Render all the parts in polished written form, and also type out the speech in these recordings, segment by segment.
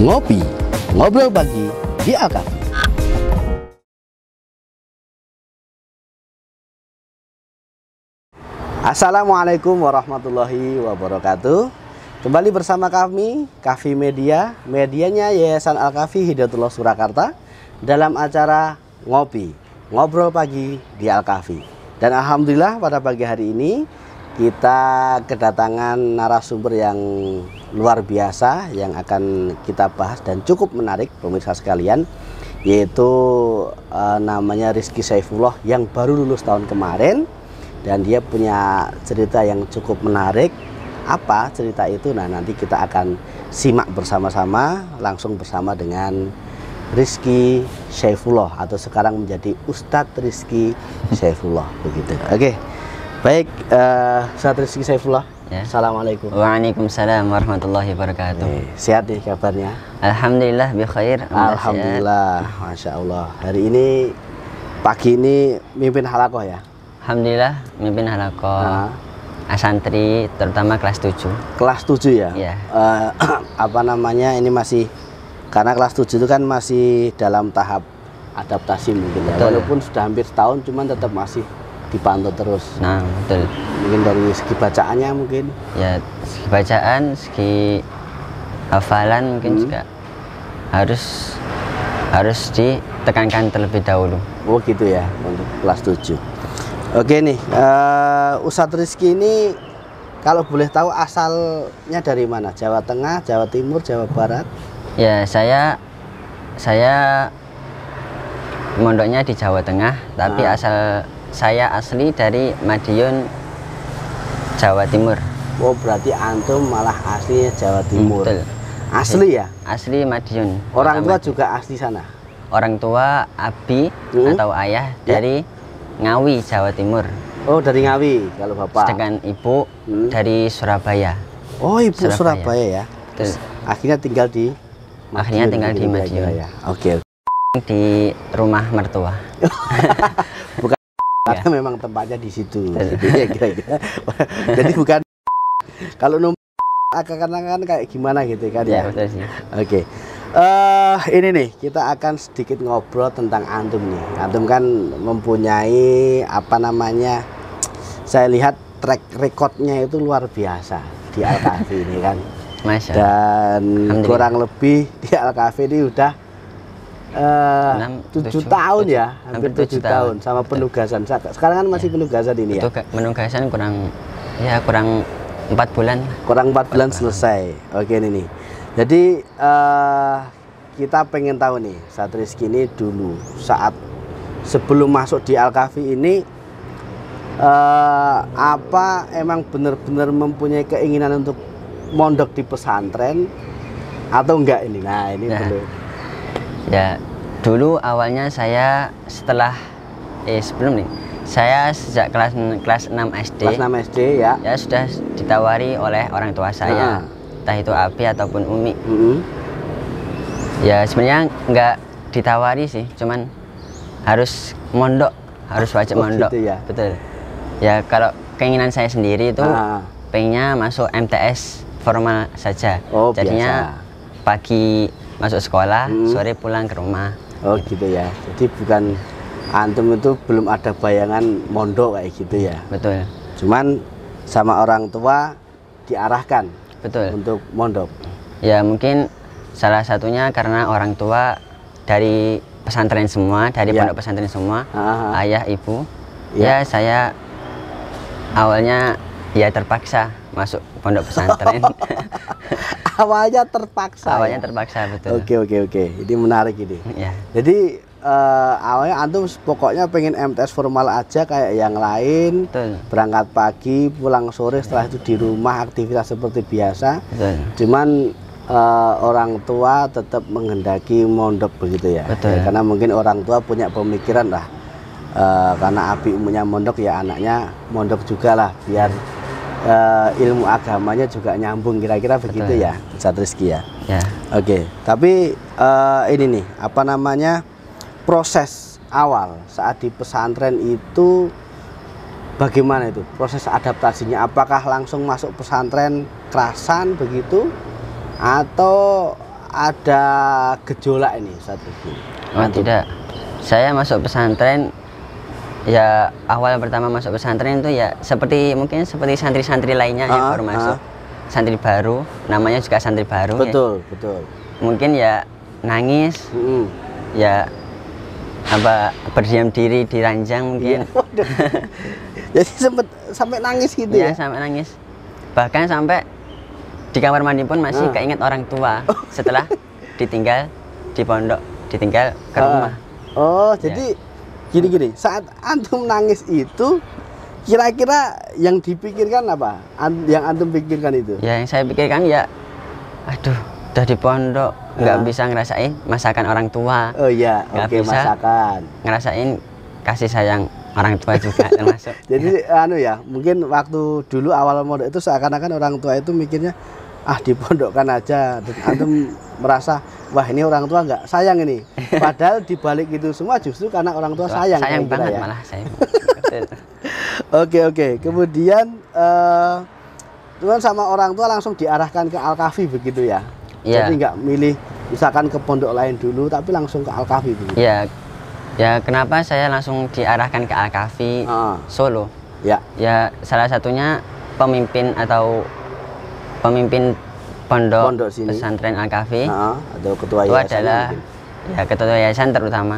Ngopi, ngobrol pagi di Alkafi. Assalamualaikum warahmatullahi wabarakatuh. Kembali bersama kami, Kafi Media, medianya Yayasan Alkafi Hidayatullah Surakarta, dalam acara Ngopi, ngobrol pagi di Alkafi. Dan alhamdulillah pada pagi hari ini kita kedatangan narasumber yang luar biasa yang akan kita bahas dan cukup menarik pemirsa sekalian, yaitu namanya Rizky Saifullah yang baru lulus tahun kemarin, dan dia punya cerita yang cukup menarik. Apa cerita itu? Nah, nanti kita akan simak bersama-sama, langsung bersama dengan Rizky Saifullah, atau sekarang menjadi Ustadz Rizky Saifullah begitu. Oke. Baik, Ustadz Rizky Saifullah. Ya. Assalamualaikum. Waalaikumsalam warahmatullahi wabarakatuh. Sehat nih kabarnya? Alhamdulillah bi khair. Alhamdulillah, masya Allah. Hari ini pagi ini mimpin halakoh ya? Alhamdulillah mimpin halakoh santri terutama kelas 7. Kelas 7 ya? Ya. Apa namanya, ini masih, karena kelas 7 itu kan masih dalam tahap adaptasi mungkin ya. Walaupun sudah hampir setahun, cuman tetap masih dipantau terus. Nah, betul. Mungkin dari segi bacaannya mungkin. Ya, segi bacaan, segi hafalan mungkin juga harus ditekankan terlebih dahulu. Oh gitu ya, untuk kelas 7. Oke nih, Ustadz Rizky ini kalau boleh tahu asalnya dari mana? Jawa Tengah, Jawa Timur, Jawa Barat? Ya, saya mondoknya di Jawa Tengah, tapi asal saya asli dari Madiun, Jawa Timur. Oh, berarti antum malah aslinya Jawa Timur. Betul. Asli ya? Asli Madiun. Orang tua juga asli sana? Orang tua abi atau ayah dari Ngawi, Jawa Timur. Oh, dari Ngawi kalau bapak. Sedangkan ibu dari Surabaya. Oh, ibu Surabaya ya. Betul. Akhirnya tinggal di Madiun. Akhirnya tinggal di Madiun. Ya. Oke. Di rumah mertua. Bukan, karena memang tempatnya di situ. Kira-kira. Jadi bukan kalau akan kayak gimana gitu kan ya. Betul sih. Oke. Ini nih kita akan sedikit ngobrol tentang antum nih. Antum kan mempunyai apa namanya? Saya lihat track recordnya itu luar biasa di Alkafi ini kan. Masya. Dan kurang lebih di Alkafi ini udah 7 tahun ya, hampir 7 tahun sama penugasan. Sekarang kan masih penugasan ini ya. Penugasan kurang 4 bulan. Kurang 4 bulan selesai. Oke ini nih. Jadi kita pengen tahu nih, Ustadz Rizky ini dulu saat sebelum masuk di Alkafi ini apa emang benar-benar mempunyai keinginan untuk mondok di pesantren atau enggak ini? Nah ini dulu. Ya, dulu awalnya saya sebelum nih, saya sejak kelas 6 SD. Kelas 6 SD ya. Ya sudah ditawari oleh orang tua saya, entah itu abi ataupun umi. Ya sebenarnya nggak ditawari sih, cuman harus mondok, harus wajib mondok. Gitu ya? Betul. Ya kalau keinginan saya sendiri itu pengennya masuk MTS formal saja. Jadinya biasa. Pagi masuk sekolah, sore pulang ke rumah. Oh gitu ya. Jadi bukan antum itu belum ada bayangan mondok kayak gitu ya. Betul. Cuman sama orang tua diarahkan. Betul. Untuk mondok. Ya mungkin salah satunya karena orang tua dari pesantren semua, dari pondok pesantren semua, ayah, ibu. Ya saya awalnya ya terpaksa masuk pondok pesantren. Awalnya terpaksa. Awalnya terpaksa, betul. Oke. Ini menarik ini. Ya. Jadi awalnya antum pokoknya pengen MTS formal aja kayak yang lain. Betul. Berangkat pagi, pulang sore, setelah itu di rumah aktivitas seperti biasa. Betul. Cuman orang tua tetap menghendaki mondok begitu ya. Betul. Karena mungkin orang tua punya pemikiran lah. Karena abi umumnya mondok ya anaknya mondok juga lah biar ilmu agamanya juga nyambung, kira-kira begitu ya, Ustadz Rizky ya. Ya. Oke. Tapi ini nih apa namanya, proses awal saat di pesantren itu bagaimana itu proses adaptasinya? Apakah langsung masuk pesantren kerasan begitu, atau ada gejolak ini satu? Oh tidak, saya masuk pesantren ya awal pertama masuk pesantren itu ya mungkin seperti santri-santri lainnya yang baru masuk, santri baru, namanya juga santri baru. Betul, ya. betul. Mungkin ya nangis, ya apa berdiam diri di ranjang mungkin. Jadi sampai nangis gitu ya? Sampai nangis. Bahkan sampai di kamar mandi pun masih keinget orang tua setelah ditinggal di pondok, ditinggal ke rumah. Oh, jadi gini-gini, saat antum nangis itu kira-kira yang dipikirkan apa? Yang antum pikirkan itu? Ya, yang saya pikirkan ya, aduh, udah di pondok nggak bisa ngerasain masakan orang tua. Oh iya, oke, masakan. Ngerasain kasih sayang orang tua juga termasuk. Jadi ya, mungkin waktu dulu awal pondok itu seakan-akan orang tua itu mikirnya dipondokkan aja, dan antum merasa wah ini orang tua nggak sayang ini. Padahal dibalik itu semua justru karena orang tua sayang. Sayang banget ya? Malah sayang. Oke. Kemudian tuan sama orang tua langsung diarahkan ke Al-Kahfi begitu ya? Iya. Jadi nggak milih misalkan ke pondok lain dulu, tapi langsung ke Al-Kahfi begitu? Iya. Ya kenapa saya langsung diarahkan ke Al-Kahfi Solo? Ya. Ya salah satunya pemimpin pondok pesantren Al-Kahfi atau ketua itu yayasan adalah mungkin. Ya ketua yayasan terutama.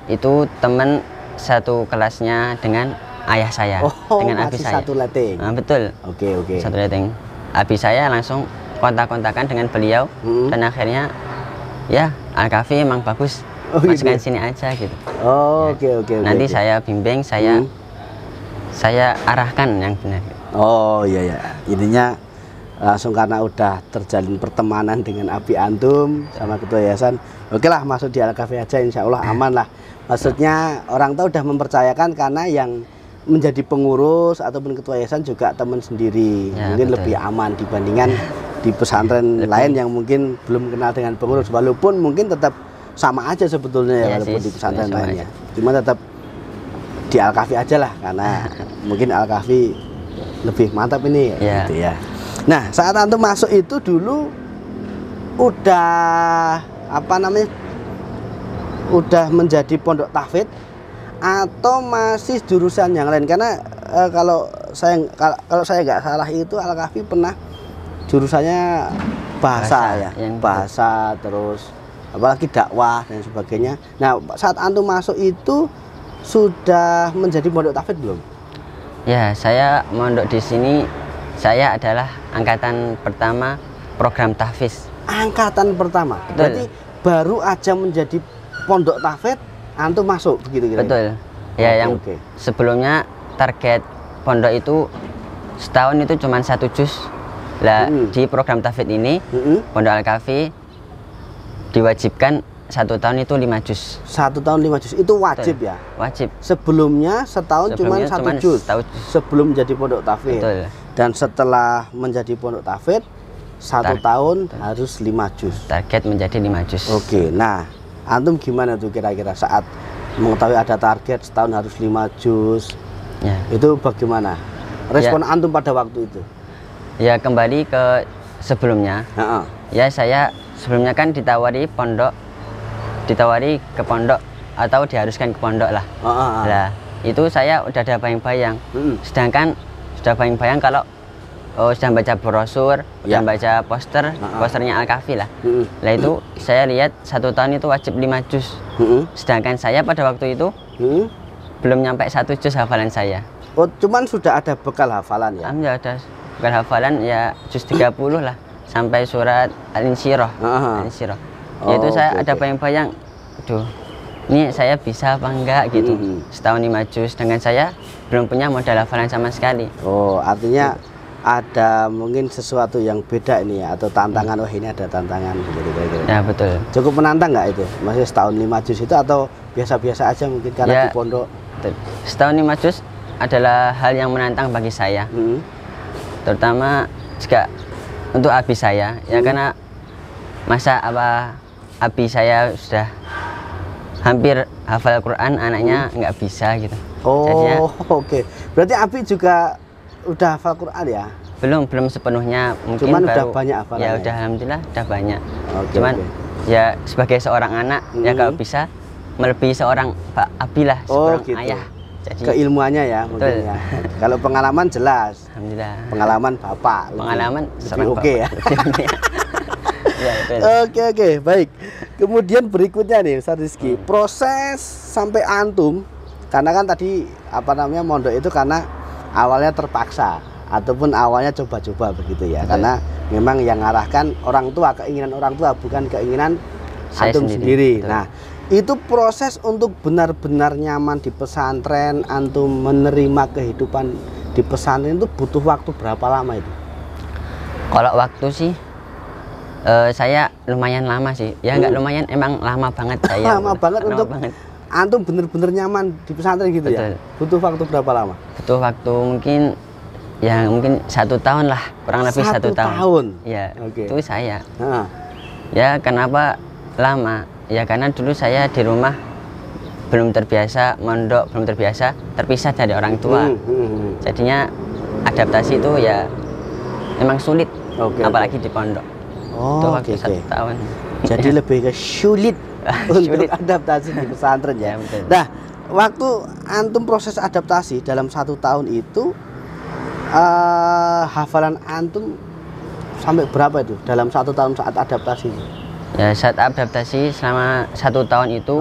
Itu teman satu kelasnya dengan ayah saya, dengan abi saya. Satu letting. Betul. Oke. Satu letting. Abi saya langsung kontak-kontakan dengan beliau dan akhirnya ya Al-Kahfi emang bagus. Masukkan gitu. sini aja gitu. Oke. Nanti saya bimbing, saya arahkan yang benar. Oh iya. Intinya langsung karena udah terjalin pertemanan dengan abi antum sama ketua yayasan, oke lah masuk di Al-Kahfi aja, insya Allah aman lah. Maksudnya orang tua udah mempercayakan karena yang menjadi pengurus ataupun ketua yayasan juga teman sendiri, mungkin betul. Lebih aman dibandingkan di pesantren lain yang mungkin belum kenal dengan pengurus, walaupun mungkin tetap sama aja sebetulnya ya, walaupun di pesantren lainnya, cuma tetap di Al-Kahfi aja lah karena mungkin Al-Kahfi lebih mantap ini gitu ya. Nah, saat antum masuk itu dulu udah udah menjadi pondok tahfidz atau masih jurusan yang lain? Karena kalau saya nggak salah itu Al-Kahfi pernah jurusannya bahasa ya, bahasa terus apalagi dakwah dan sebagainya. Nah, saat antum masuk itu sudah menjadi pondok tahfidz belum? Ya, saya mondok di sini. Saya adalah angkatan pertama program tahfidz. Angkatan pertama? Betul. Berarti baru aja menjadi pondok tahfidz, antum masuk begitu kira-kira? Betul. Ya, sebelumnya target pondok itu setahun itu cuma 1 juz. Lah di program tahfidz ini Pondok Al-Kahfi diwajibkan 1 tahun itu 5 juz. 1 tahun 5 juz itu wajib. Betul. Ya? Wajib. Sebelumnya setahun cuma 1 juz. Sebelum menjadi pondok tahfidz. Betul. Dan setelah menjadi pondok tahfidz 1 tahun harus 5 juz. Target menjadi 5 juz. Oke. Nah, antum gimana tuh kira-kira saat mengetahui ada target setahun harus 5 juz? Ya. Itu bagaimana respon antum pada waktu itu? Ya kembali ke sebelumnya. Ya saya sebelumnya kan ditawari ke pondok atau diharuskan ke pondok lah. Nah, itu saya udah ada bayang-bayang. Sedangkan sudah bayang-bayang kalau sudah baca brosur, sudah baca posternya Al-Kahfi lah. Lah itu saya lihat 1 tahun itu wajib 5 juz. Sedangkan saya pada waktu itu belum nyampe 1 juz hafalan saya. Oh, cuman sudah ada bekal hafalan ya? Ya ada bekal hafalan ya juz 30 lah sampai surat Al-Insyirah. Yaitu saya ada bayang-bayang, aduh, ini saya bisa apa enggak gitu. Setahun 5 juz dengan saya belum punya modal hafalan sama sekali. Oh, artinya ada mungkin sesuatu yang beda ini ya, atau tantangan. Wah, ini ada tantangan gitu kira-kira. Ya betul. Cukup menantang nggak itu? Masih setahun 5 juz itu atau biasa-biasa aja mungkin karena ya, di pondok? Setahun 5 juz adalah hal yang menantang bagi saya. Terutama juga untuk abi saya, ya karena masa abi saya sudah hampir hafal Quran, anaknya nggak bisa gitu. Oh, oke. Berarti abi juga udah hafal Quran ya? Belum sepenuhnya, mungkin cuman baru, udah banyak hafalannya. Ya udah alhamdulillah udah banyak. Oke, cuman ya sebagai seorang anak ya kalau bisa melebihi seorang Pak Abi lah, seorang gitu. ayah. Jadi keilmuannya ya mungkin ya. Kalau pengalaman jelas. Alhamdulillah. Pengalaman Bapak. Pengalaman seorang oke ya. Ya, Oke, baik. Kemudian berikutnya nih Ustaz Rizky, proses sampai antum, karena kan tadi mondok itu karena awalnya terpaksa ataupun awalnya coba-coba begitu ya. Karena memang yang ngarahkan orang tua, keinginan orang tua, bukan keinginan antum sendiri. Nah, itu proses untuk benar-benar nyaman di pesantren, antum menerima kehidupan di pesantren itu butuh waktu berapa lama itu? Kalau waktu sih saya lumayan lama sih. Ya nggak lumayan, emang lama banget saya. Lama banget untuk antum bener-bener nyaman di pesantren gitu. Betul. Ya. Butuh waktu berapa lama? Butuh waktu mungkin 1 tahun lah, kurang lebih 1 tahun. Ya, itu saya. Ya kenapa lama? Ya karena dulu saya di rumah belum terbiasa mondok, belum terbiasa terpisah dari orang tua. Jadinya adaptasi itu ya memang sulit, apalagi di pondok. Oh, waktu 1 tahun. Jadi lebih ke sulit untuk adaptasi di pesantren ya. Nah, waktu antum proses adaptasi dalam 1 tahun itu, hafalan antum sampai berapa itu dalam 1 tahun saat adaptasi? Ya saat adaptasi selama 1 tahun itu,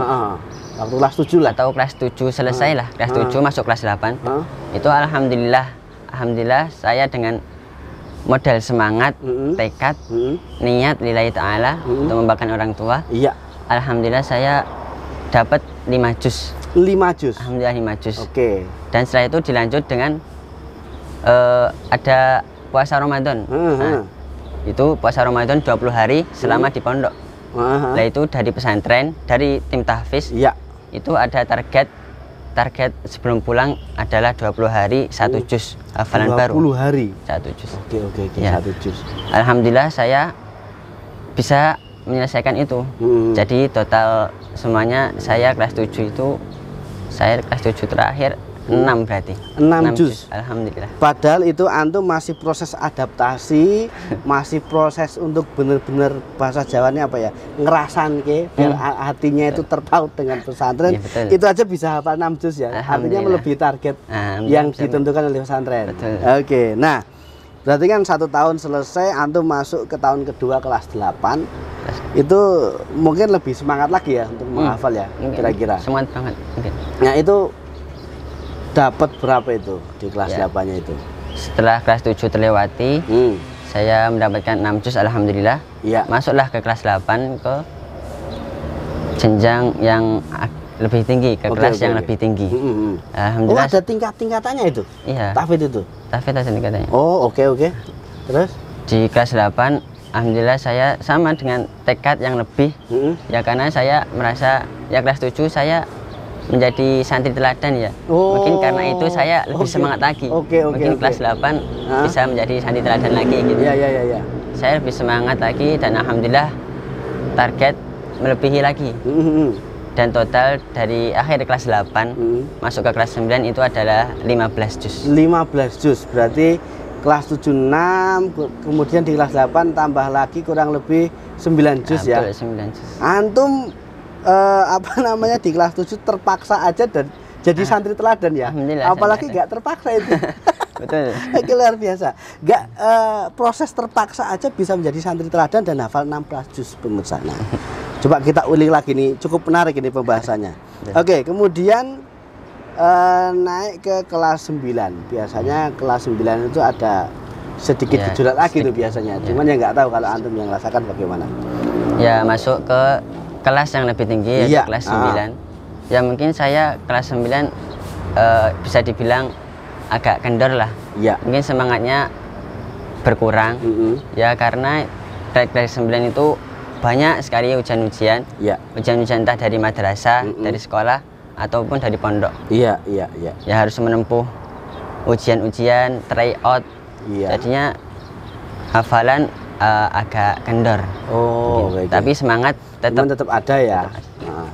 waktu kelas 7 lah. Atau kelas 7 selesai lah, kelas 7 masuk kelas 8. Itu alhamdulillah saya dengan modal semangat, tekad, niat lillahi ta'ala untuk membanggakan orang tua. Iya. Alhamdulillah saya dapat 5 juz. 5 juz. Alhamdulillah 5 juz. Oke. Dan setelah itu dilanjut dengan ada puasa Ramadan. Nah, itu puasa Ramadan 20 hari selama di pondok. Nah, itu dari pesantren, dari tim tahfiz. Iya. Itu ada target sebelum pulang adalah 20 hari 1 juz hafalan baru. 20 hari 1 juz. Oke, ya. 1 juz. Alhamdulillah saya bisa menyelesaikan itu. Jadi total semuanya saya kelas 7 itu, saya kelas 7 terakhir 6 berarti. 6 juz. Alhamdulillah. Padahal itu antum masih proses adaptasi, masih proses untuk benar-benar bahasa Jawanya ngerasan biar hatinya itu terpaut dengan pesantren. Ya, itu aja bisa hafal 6 juz ya. Artinya melebihi target yang ditentukan oleh pesantren. Oke. Nah, berarti kan 1 tahun selesai, antum masuk ke tahun kedua kelas 8. Itu mungkin lebih semangat lagi ya untuk menghafal ya, kira-kira. Semangat banget. Nah, itu dapat berapa itu di kelas 8-nya itu? Setelah kelas 7 terlewati, saya mendapatkan 6 juz alhamdulillah. Masuklah ke kelas 8 ke jenjang yang lebih tinggi, ke kelas yang lebih tinggi. Alhamdulillah. Ada tingkat-tingkatannya itu? Iya. Tahfidz itu? Tahfidz ada tingkatannya. Oh, oke. Terus? Di kelas 8 alhamdulillah saya sama dengan tekad yang lebih. Ya karena saya merasa ya kelas 7 saya menjadi santri teladan ya. Mungkin karena itu saya lebih semangat lagi. Mungkin kelas 8 bisa menjadi santri teladan lagi gitu. Iya. Saya lebih semangat lagi dan alhamdulillah target melebihi lagi. Dan total dari akhir kelas 8 masuk ke kelas 9 itu adalah 15 juz. 15 juz berarti kelas 7 6, kemudian di kelas 8 tambah lagi kurang lebih 9 juz ya. Betul, 9 juz. Antum di kelas 7 terpaksa aja dan jadi santri teladan ya. Apalagi nggak terpaksa itu. Betul. Luar biasa. Nggak proses terpaksa aja bisa menjadi santri teladan dan hafal 16 juz pemirsa. Nah, coba kita ulik lagi nih, cukup menarik ini pembahasannya. Oke, kemudian naik ke kelas 9. Biasanya kelas 9 itu ada sedikit gejolak lagi tuh biasanya. Cuman ya nggak tahu kalau antum yang rasakan bagaimana. Ya, masuk ke kelas yang lebih tinggi ya, kelas 9. Ya mungkin saya kelas 9 bisa dibilang agak kendor lah. Mungkin semangatnya berkurang. Ya karena kelas 9 itu banyak sekali ujian-ujian. Ujian-ujian entah dari madrasah, dari sekolah ataupun dari pondok. Ya harus menempuh ujian-ujian, tryout. Jadinya hafalan agak kendor. Tapi semangat tetap ada ya.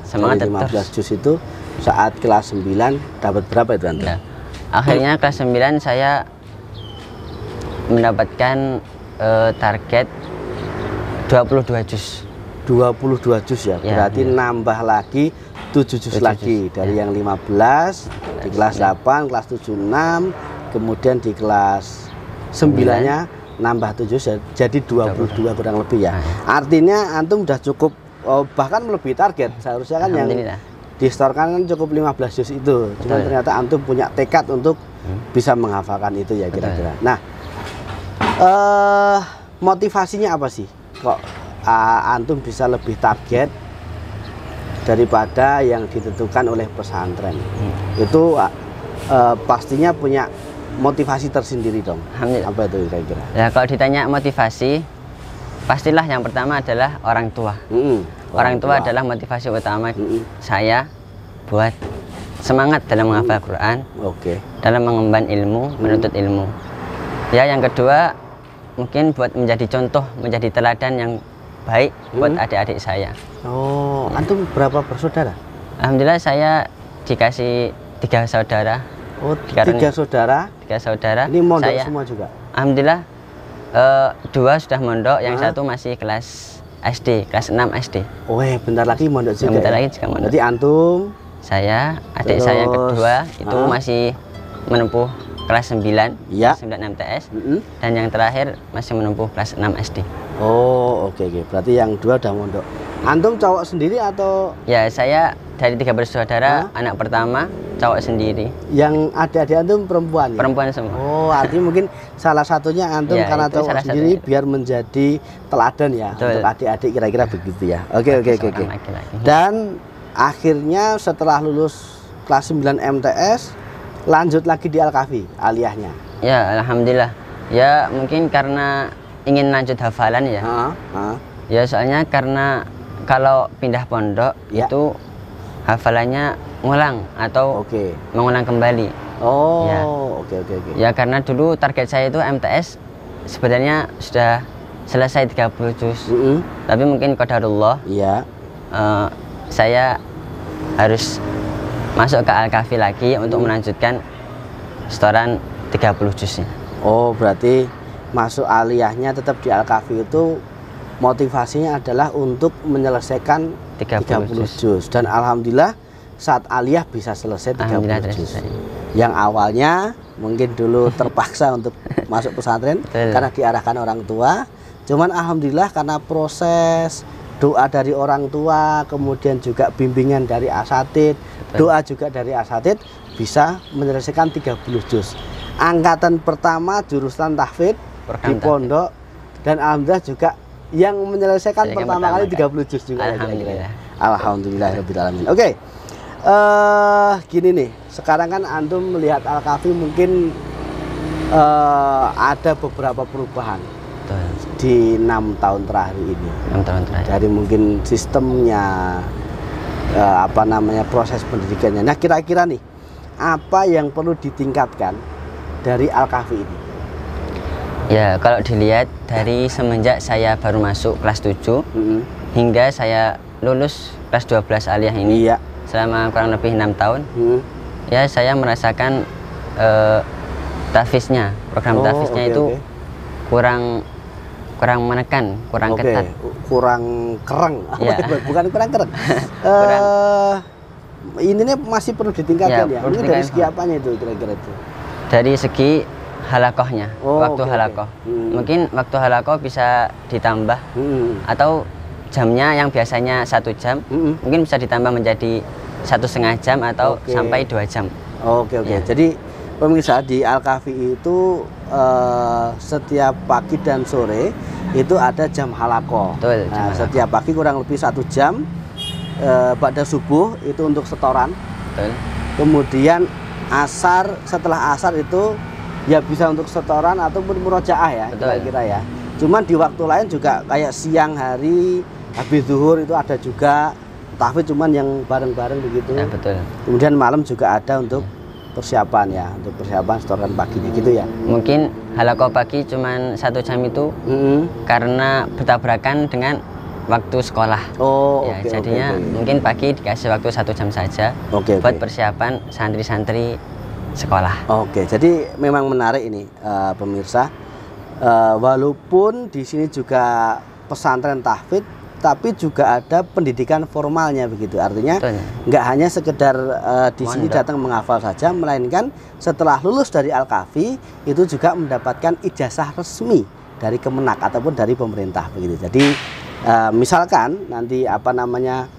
Semangat tetap. 15 juz itu saat kelas 9 dapat berapa itu Anda? Akhirnya kelas 9 saya mendapatkan target 22 juz. 22 juz ya, berarti nambah lagi 7 juz lagi dari yang 15 di kelas 8, kelas 7, 6, kemudian di kelas 9-nya nambah 7 juz jadi 22 kurang lebih ya. Artinya antum udah cukup, bahkan melebihi target. Seharusnya kan yang distorkan kan cukup 15 juz itu. Cuma ternyata antum punya tekad untuk bisa menghafalkan itu ya kira-kira. Nah, motivasinya apa sih kok antum bisa lebih target daripada yang ditentukan oleh pesantren? Itu pastinya punya motivasi tersendiri dong. Apa itu kira-kira? Ya kalau ditanya motivasi, pastilah yang pertama adalah orang tua. Orang tua adalah motivasi utama saya buat semangat dalam menghafal Quran, dalam mengemban ilmu, menuntut ilmu. Ya yang kedua mungkin buat menjadi contoh, menjadi teladan yang baik buat adik-adik saya. Oh, antum berapa bersaudara? Alhamdulillah saya dikasih 3 saudara. Oh, 3 saudara? 3 saudara. Ini mondok semua juga? Alhamdulillah 2 sudah mondok, yang 1 masih kelas SD, kelas 6 SD. Oh, bentar lagi mondok juga. Bentar lagi juga mondok. Berarti antum, saya, adik saya yang kedua itu masih menempuh kelas 9, kelas 9 MTS, dan yang terakhir masih menempuh kelas 6 SD. Oh, oke. Berarti yang 2 udah mondok. Antum cowok sendiri atau? Ya, saya dari 3 bersaudara, anak pertama cowok sendiri. Yang adik-adik antum perempuan? Ya? Perempuan semua. Oh, artinya mungkin salah satunya antum ya, karena cowok sendiri biar menjadi teladan ya. Betul. Untuk adik-adik kira-kira begitu ya. Oke. Dan akhirnya setelah lulus kelas 9 MTS lanjut lagi di Al-Kahfi aliyahnya. Ya, alhamdulillah. Ya, mungkin karena ingin lanjut hafalan ya. Ya, soalnya karena kalau pindah pondok itu hafalannya ngulang atau mengulang kembali. Oh, ya. Oke. Ya, karena dulu target saya itu MTS sebenarnya sudah selesai 30 juz. Tapi mungkin qadarullah. Saya harus masuk ke Al-Kahfi lagi untuk melanjutkan setoran 30 juznya. Oh, berarti masuk aliyahnya tetap di Al-Kahfi itu motivasinya adalah untuk menyelesaikan 30 juz. Dan alhamdulillah saat aliyah bisa selesai 30 juz. Yang awalnya mungkin dulu terpaksa untuk masuk pesantren karena diarahkan orang tua. Cuman alhamdulillah karena proses doa dari orang tua, kemudian juga bimbingan dari asatid, doa juga dari asatid, bisa menyelesaikan 30 juz. Angkatan pertama jurusan tahfidz di pondok, dan alhamdulillah juga yang menyelesaikan pertama kali 30 juz juga. Alhamdulillah. Alhamdulillahirabbil alamin. Oke. Gini nih, sekarang kan antum melihat Al-Kahfi mungkin ada beberapa perubahan di 6 tahun terakhir ini. 6 tahun terakhir. Dari mungkin sistemnya, proses pendidikannya. Nah, kira-kira nih, apa yang perlu ditingkatkan dari Al-Kahfi ini? Ya, kalau dilihat dari semenjak saya baru masuk kelas 7 hingga saya lulus kelas 12 aliyah ini, selama kurang lebih 6 tahun, ya saya merasakan tahfidznya, program tahfidznya itu kurang menekan, kurang ketat, kurang kereng. Bukan kurang kereng. Ini masih perlu ditingkatkan ya. Ini dari segi apanya itu kira-kira itu? Dari segi halakohnya, waktu halakoh. Mungkin waktu halakoh bisa ditambah, atau jamnya yang biasanya 1 jam, mungkin bisa ditambah menjadi 1,5 jam atau sampai 2 jam. Ya. Jadi pemirsa, di Al-Kahfi itu setiap pagi dan sore itu ada jam halakoh. Nah, setiap pagi kurang lebih 1 jam pada subuh itu untuk setoran. Kemudian asar, setelah asar itu ya bisa untuk setoran ataupun murojaah ya, kira-kira ya. Cuman di waktu lain juga kayak siang hari, habis zuhur itu ada juga tahfidz, cuman yang bareng-bareng begitu. Ya, betul. Kemudian malam juga ada untuk persiapan ya, untuk persiapan setoran paginya gitu ya. Mungkin halakoh pagi cuman 1 jam itu karena bertabrakan dengan waktu sekolah. Jadinya mungkin pagi dikasih waktu 1 jam saja buat persiapan santri-santri sekolah. Jadi memang menarik ini pemirsa, Walaupun di sini juga pesantren tahfidz, tapi juga ada pendidikan formalnya begitu. Artinya nggak hanya sekedar di sini datang menghafal saja, melainkan setelah lulus dari Al-Kahfi itu juga mendapatkan ijazah resmi dari Kemenak ataupun dari pemerintah begitu. Jadi misalkan nanti apa namanya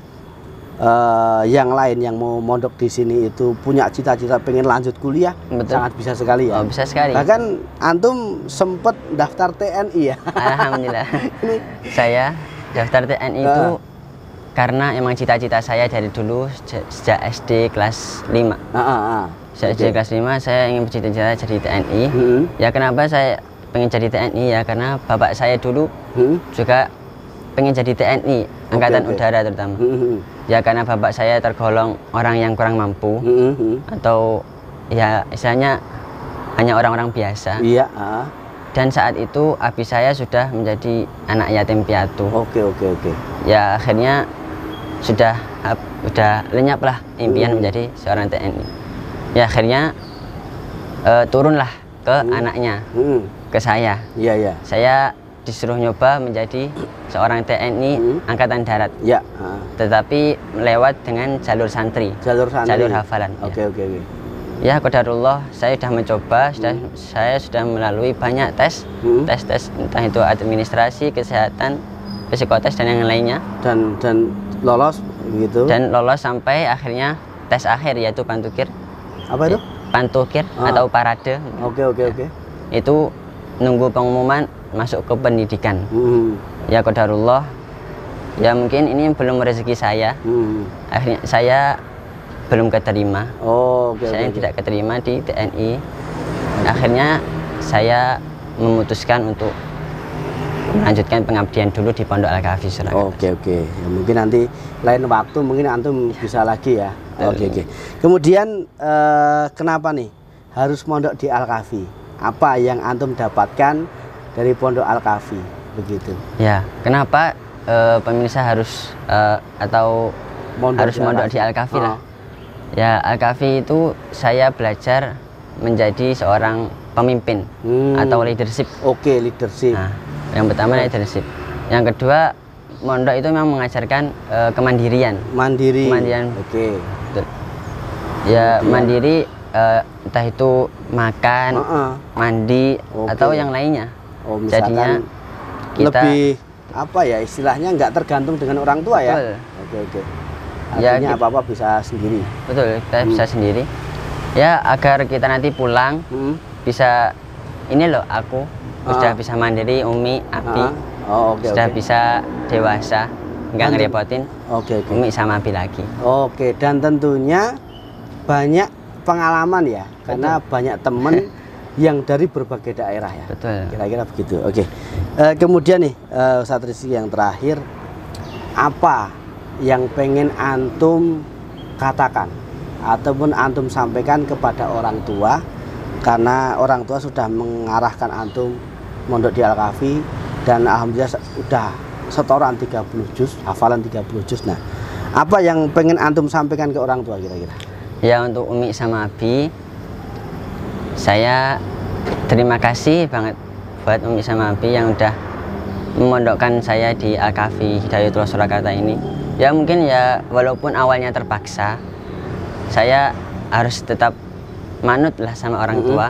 yang lain yang mau mondok di sini itu punya cita-cita pengen lanjut kuliah, sangat bisa sekali ya. Bisa sekali. Bahkan antum sempat daftar TNI ya. Alhamdulillah. Saya daftar TNI itu karena emang cita-cita saya dari dulu sejak SD kelas 5. Sejak SD kelas 5 saya ingin bercita-cita jadi TNI. Ya kenapa saya pengen jadi TNI ya karena bapak saya dulu juga pengen jadi TNI, Angkatan Udara terutama. Ya karena bapak saya tergolong orang yang kurang mampu atau ya istilahnya hanya orang-orang biasa. Iya. Dan saat itu abi saya sudah menjadi anak yatim piatu. Oke. Ya akhirnya sudah lenyap lah impian menjadi seorang TNI. Ya akhirnya turunlah ke anaknya, ke saya. Iya. Saya disuruh nyoba menjadi seorang TNI Angkatan Darat. Ya. Tetapi lewat dengan jalur santri. Jalur hafalan. Oke. Ya qadarullah saya sudah mencoba, saya sudah melalui banyak tes, entah itu administrasi, kesehatan, psikotes dan yang lainnya. Dan lolos begitu. Dan lolos sampai akhirnya tes akhir yaitu pantukir. Apa itu? Pantukir atau parade. Oke. Itu nunggu pengumuman masuk ke pendidikan. Ya qadarullah. Ya mungkin ini belum rezeki saya. Akhirnya saya belum keterima. Saya tidak keterima di TNI. Akhirnya saya memutuskan untuk melanjutkan pengabdian dulu di Pondok Al-Kahfi Surakarta. Oke. Ya, mungkin nanti lain waktu mungkin antum bisa lagi ya. Oke. Kemudian kenapa nih harus mondok di Al-Kahfi? Apa yang antum dapatkan dari Pondok Al-Kahfi begitu? Ya, kenapa pemirsa harus harus mondok di Al-Kahfi lah? Ya, Al-Kahfi itu saya belajar menjadi seorang pemimpin atau leadership. Oke, leadership. Nah, yang pertama leadership. Yang kedua, mondok itu memang mengajarkan kemandirian. Kemandirian. Oke. Ya, mandiri entah itu makan, mandi atau yang lainnya. Jadinya kita lebih apa ya istilahnya nggak tergantung dengan orang tua ya. Oke. Artinya apa-apa bisa sendiri. Betul, kita bisa sendiri. Ya agar kita nanti pulang bisa ini loh aku sudah bisa mandiri, Umi, Abi sudah bisa dewasa, nggak ngerepotin Umi sama Abi lagi. Oke, dan tentunya banyak pengalaman ya, karena banyak temen yang dari berbagai daerah ya. Betul. Kira-kira begitu. Oke. Kemudian nih Ustadz Rizky yang terakhir, apa yang pengen antum katakan ataupun antum sampaikan kepada orang tua, karena orang tua sudah mengarahkan antum mondok di Al-Kahfi dan alhamdulillah sudah setoran 30 juz, hafalan 30 juz. Nah, apa yang pengen antum sampaikan ke orang tua kira-kira? Ya, untuk Umi sama Abi, saya terima kasih banget buat Umi sama Abi yang udah memondokkan saya di Al-Kahfi Hidayatullah Surakarta ini. Ya mungkin ya walaupun awalnya terpaksa, saya harus tetap manut lah sama orang tua.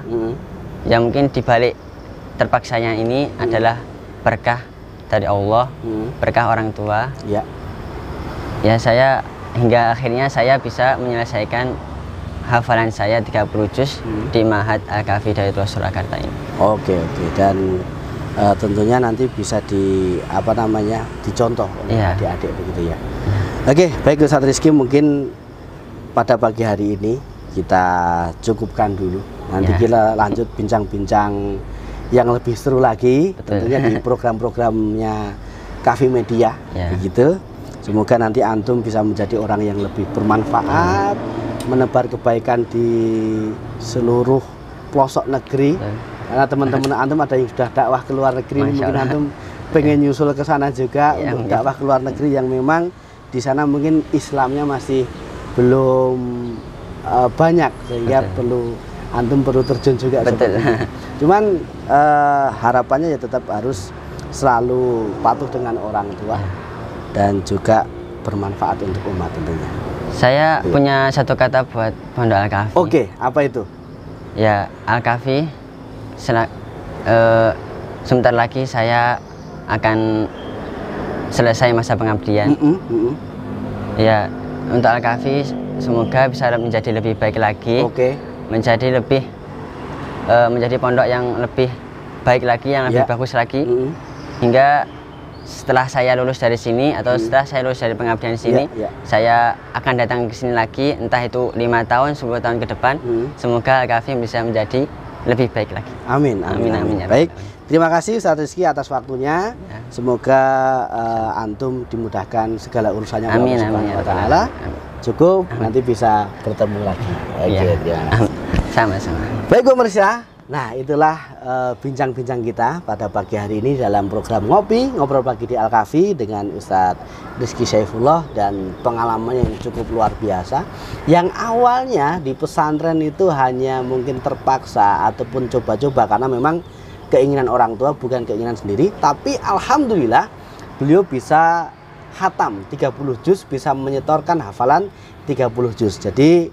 Ya mungkin dibalik terpaksanya ini adalah berkah dari Allah, berkah orang tua. Ya saya hingga akhirnya saya bisa menyelesaikan hafalan saya 30 juz di Ma'had Al-Kahfi Hidayatullah Surakarta ini. Oke. Dan tentunya nanti bisa dicontoh oleh adik-adik begitu ya. Oke, baik Ustadz Rizky, mungkin pada pagi hari ini kita cukupkan dulu. Nanti kita lanjut bincang-bincang yang lebih seru lagi, tentunya di program-programnya Kahfi Media begitu. Semoga nanti antum bisa menjadi orang yang lebih bermanfaat, menebar kebaikan di seluruh pelosok negeri. Karena teman-teman antum ada yang sudah dakwah ke luar negeri, mungkin antum pengen nyusul ke sana juga untuk dakwah ke luar negeri yang memang di sana mungkin Islamnya masih belum banyak, sehingga antum perlu terjun juga. Cuman harapannya ya tetap harus selalu patuh dengan orang tua dan juga bermanfaat untuk umat tentunya. Saya punya satu kata buat Pondok Al-Kahfi. Oke, apa itu? Ya, Al-Kahfi sebentar lagi saya akan selesai masa pengabdian. Ya, untuk Al-Kahfi semoga bisa menjadi lebih baik lagi. Menjadi pondok yang lebih baik lagi, yang lebih bagus lagi. Hingga setelah saya lulus dari sini atau setelah saya lulus dari pengabdian di sini, saya akan datang ke sini lagi, entah itu 5 tahun, 10 tahun ke depan. Semoga Al-Kahfi bisa menjadi lebih baik lagi. Amin. Ya. Baik, terima kasih Ustaz Rizky atas waktunya. Semoga antum dimudahkan segala urusannya. Amin. Cukup, nanti bisa bertemu lagi. Sama-sama. Baik pemirsa, nah itulah bincang-bincang kita pada pagi hari ini dalam program Ngobrol Pagi di Al-Kahfi dengan Ustadz Rizky Saifullah, dan pengalaman yang cukup luar biasa. Yang awalnya di pesantren itu hanya mungkin terpaksa ataupun coba-coba karena memang keinginan orang tua, bukan keinginan sendiri. Tapi alhamdulillah beliau bisa khatam 30 juz, bisa menyetorkan hafalan 30 juz. Jadi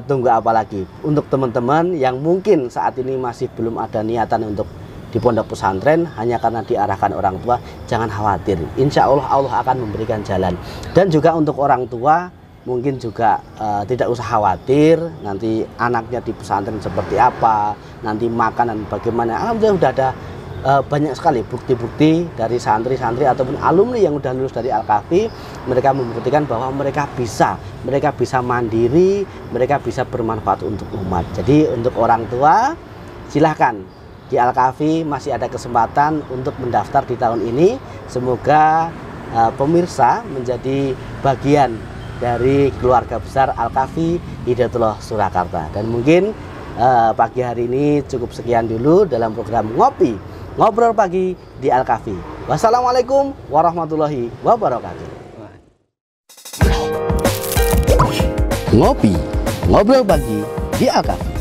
tunggu apa lagi untuk teman-teman yang mungkin saat ini masih belum ada niatan untuk di pondok pesantren hanya karena diarahkan orang tua, jangan khawatir, insya Allah Allah akan memberikan jalan. Dan juga untuk orang tua mungkin juga tidak usah khawatir nanti anaknya di pesantren seperti apa, nanti makanan bagaimana. Alhamdulillah sudah ada banyak sekali bukti-bukti dari santri-santri ataupun alumni yang sudah lulus dari Al-Kahfi. Mereka membuktikan bahwa mereka bisa mandiri, mereka bisa bermanfaat untuk umat. Jadi untuk orang tua silahkan, di Al-Kahfi masih ada kesempatan untuk mendaftar di tahun ini. Semoga pemirsa menjadi bagian dari keluarga besar Al-Kahfi Hidayatullah Surakarta. Dan mungkin pagi hari ini cukup sekian dulu dalam program Ngobrol Pagi di Al-Kahfi. Wassalamualaikum warahmatullahi wabarakatuh. Ngobrol Pagi di Al-Kahfi.